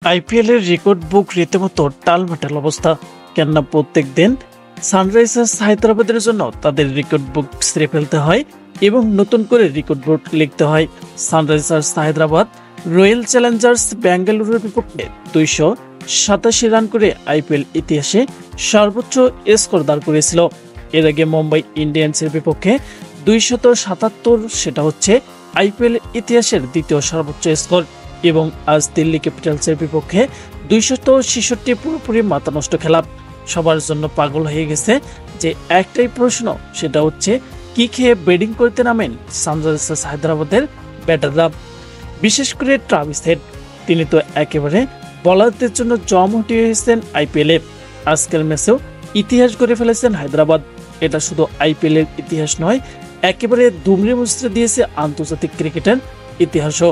IPL এর record বুক রীতিমতো টালমাটাল অবস্থা। কেননা প্রত্যেক দিন সানরাইজার্স হায়দ্রাবাদের জন্য তাদের রেকর্ড বুক ছেড়ে ফেলতে হয় এবং নতুন করে রেকর্ড বুক লিখতে হয়। সানরাইজার্স হায়দ্রাবাদ রয়্যাল চ্যালেঞ্জার্স বেঙ্গালুরুর বিপক্ষে 287 রান করে আইপিএল ইতিহাসে সর্বোচ্চ স্কোর দাঁড় করেছিল। এর আগে মুম্বাই ইন্ডিয়ান্সের বিপক্ষে 277, সেটা হচ্ছে আইপিএল ইতিহাসের দ্বিতীয় সর্বোচ্চ স্কোর। এবং আজ দিল্লি ক্যাপিটালসের বিপক্ষে 266 পুরোপুরি মাথা নষ্ট খেলা। সবার জন্য পাগল হয়ে গেছে যে একটাই প্রশ্ন, সেটা হচ্ছে কি খেয়ে ব্যাটিং করতে নামেন সানরাইজার্স হায়দ্রাবাদের ব্যাটাররা, বিশেষ করে ট্রাভিস হেড। তিনি তো একেবারে বোলারদের জন্য জম হয়ে হয়েছেন আইপিএলে। আজকের ম্যাচেও ইতিহাস গড়ে ফেলেছেন হায়দ্রাবাদ। এটা শুধু আইপিএল এর ইতিহাস নয়, একেবারে দুমড়ে মুচড়ে দিয়েছে আন্তর্জাতিক ক্রিকেটের ইতিহাসও।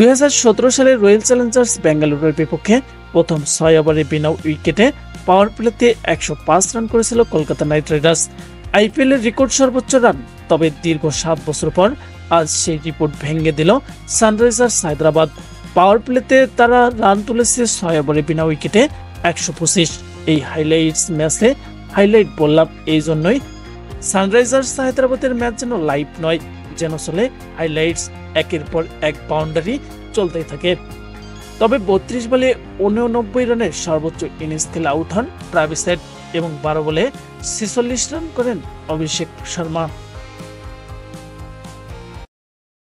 2017 সালে রয়্যাল চ্যালেঞ্জার্স বেঙ্গালুরুর বিপক্ষে প্রথম 6 ওভারে বিনা উইকেটে পাওয়ার প্লেতে 105 রান করেছিল কলকাতা নাইট রাইডার্স, আইপিএল এর রেকর্ড সর্বোচ্চ রান। তবে দীর্ঘ 7 বছর পর আজ সেই রিপোর্ট ভেঙে দিল সানরাইজার্স হায়দ্রাবাদ। পাওয়ার প্লেতে তারা রান তুলেছে 6 ওভারে বিনা উইকেটে 125। এই হাইলাইটস ম্যাচে হাইলাইট বললাম এই জন্যই, সানরাইজার্স হায়দ্রাবাদের ম্যাচ যেন লাইভ নয়, যেন চলে হাইলাইটস, একের পর এক বাউন্ডারি চলতেই থাকে। তবে 32 বলে 89 রানের সর্বোচ্চ ইনিংস খেলে আউট হন ট্রাভিস হেড এবং 12 বলে 46 রান করেন অভিষেক শর্মা।